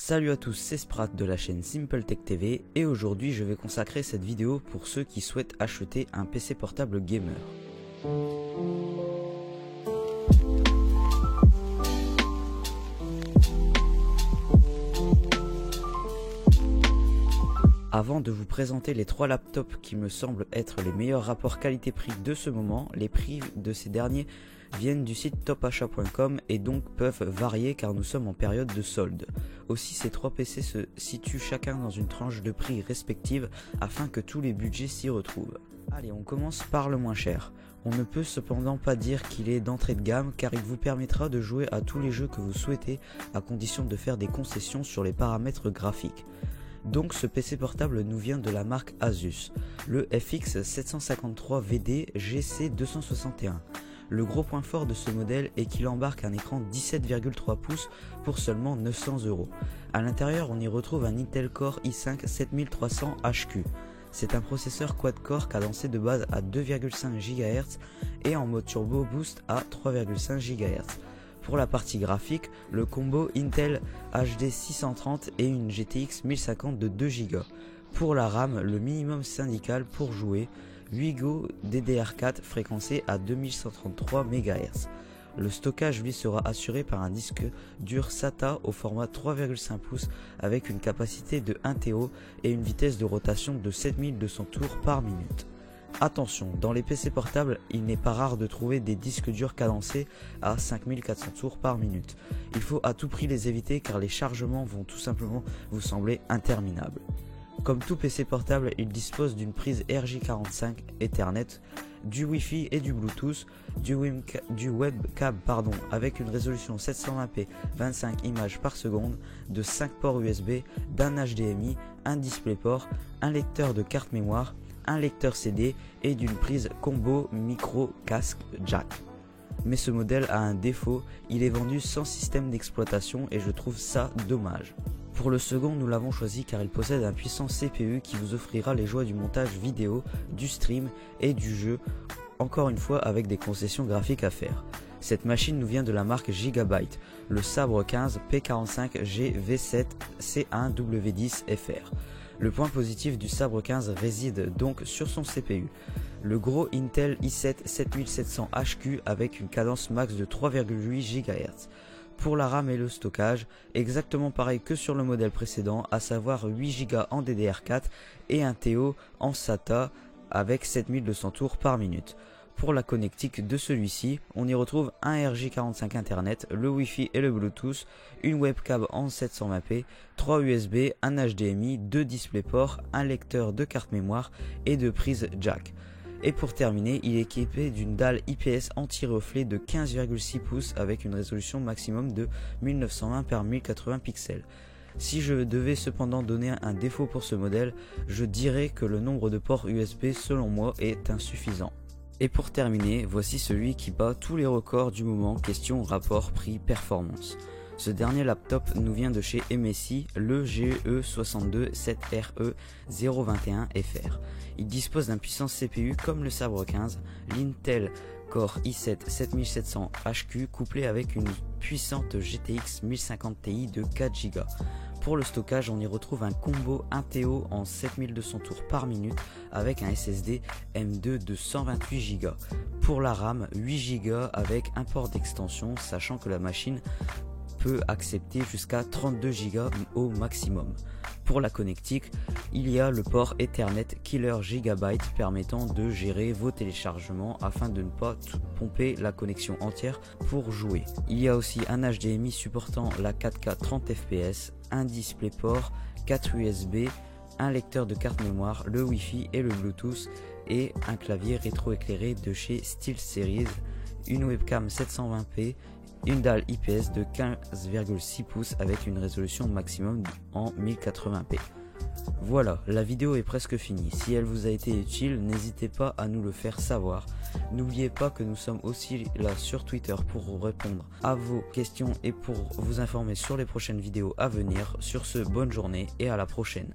Salut à tous, c'est Sprat de la chaîne Simple Tech TV et aujourd'hui je vais consacrer cette vidéo pour ceux qui souhaitent acheter un PC portable gamer. Avant de vous présenter les 3 laptops qui me semblent être les meilleurs rapports qualité-prix de ce moment, les prix de ces derniers viennent du site topachat.com et donc peuvent varier car nous sommes en période de solde. Aussi ces 3 PC se situent chacun dans une tranche de prix respective afin que tous les budgets s'y retrouvent. Allez, on commence par le moins cher. On ne peut cependant pas dire qu'il est d'entrée de gamme car il vous permettra de jouer à tous les jeux que vous souhaitez à condition de faire des concessions sur les paramètres graphiques. Donc ce PC portable nous vient de la marque Asus, le FX 753 VD GC261. Le gros point fort de ce modèle est qu'il embarque un écran 17,3 pouces pour seulement 900 €. A l'intérieur on y retrouve un Intel Core i5 7300 HQ. C'est un processeur quad-core cadencé de base à 2,5 GHz et en mode turbo boost à 3,5 GHz. Pour la partie graphique, le combo Intel HD 630 et une GTX 1050 de 2 Go. Pour la RAM, le minimum syndical pour jouer, 8 Go DDR4 fréquencé à 2133 MHz. Le stockage lui sera assuré par un disque dur SATA au format 3,5 pouces avec une capacité de 1 TO et une vitesse de rotation de 7200 tours par minute. Attention, dans les PC portables, il n'est pas rare de trouver des disques durs cadencés à 5400 tours par minute. Il faut à tout prix les éviter car les chargements vont tout simplement vous sembler interminables. Comme tout PC portable, il dispose d'une prise RJ45 Ethernet, du Wi-Fi et du Bluetooth, du webcam avec une résolution 720p 25 images par seconde, de 5 ports USB, d'un HDMI, un DisplayPort, un lecteur de carte mémoire, un lecteur CD et d'une prise combo micro casque jack. Mais ce modèle a un défaut, il est vendu sans système d'exploitation et je trouve ça dommage. Pour le second, nous l'avons choisi car il possède un puissant CPU qui vous offrira les joies du montage vidéo, du stream et du jeu, encore une fois avec des concessions graphiques à faire. Cette machine nous vient de la marque Gigabyte, le Sabre 15 P45G V7 C1W10FR. Le point positif du Sabre 15 réside donc sur son CPU. Le gros Intel i7 7700 HQ avec une cadence max de 3,8 GHz. Pour la RAM et le stockage, exactement pareil que sur le modèle précédent, à savoir 8 Go en DDR4 et un TO en SATA avec 7200 tours par minute. Pour la connectique de celui-ci, on y retrouve un RJ45 Internet, le Wi-Fi et le Bluetooth, une webcam en 720p, 3 USB, un HDMI, 2 DisplayPort, un lecteur de carte mémoire et 2 prises jack. Et pour terminer, il est équipé d'une dalle IPS anti-reflet de 15,6 pouces avec une résolution maximum de 1920 par 1080 pixels. Si je devais cependant donner un défaut pour ce modèle, je dirais que le nombre de ports USB selon moi est insuffisant. Et pour terminer, voici celui qui bat tous les records du moment, question rapport prix-performance. Ce dernier laptop nous vient de chez MSI, le GE627RE021FR. Il dispose d'un puissant CPU comme le Sabre 15, l'Intel Core i7 7700 HQ couplé avec une puissante GTX 1050 Ti de 4 Go. Pour le stockage, on y retrouve un combo 1 TO en 7200 tours par minute avec un SSD M2 de 128 Go. Pour la RAM, 8 Go avec un port d'extension, sachant que la machine peut accepter jusqu'à 32 Go au maximum. Pour la connectique, il y a le port Ethernet Killer Gigabyte permettant de gérer vos téléchargements afin de ne pas pomper la connexion entière pour jouer. Il y a aussi un HDMI supportant la 4K 30 fps, un DisplayPort, 4 USB, un lecteur de carte mémoire, le Wi-Fi et le Bluetooth et un clavier rétroéclairé de chez SteelSeries, une webcam 720p, une dalle IPS de 15,6 pouces avec une résolution maximum en 1080p. Voilà, la vidéo est presque finie. Si elle vous a été utile, n'hésitez pas à nous le faire savoir. N'oubliez pas que nous sommes aussi là sur Twitter pour répondre à vos questions et pour vous informer sur les prochaines vidéos à venir. Sur ce, bonne journée et à la prochaine.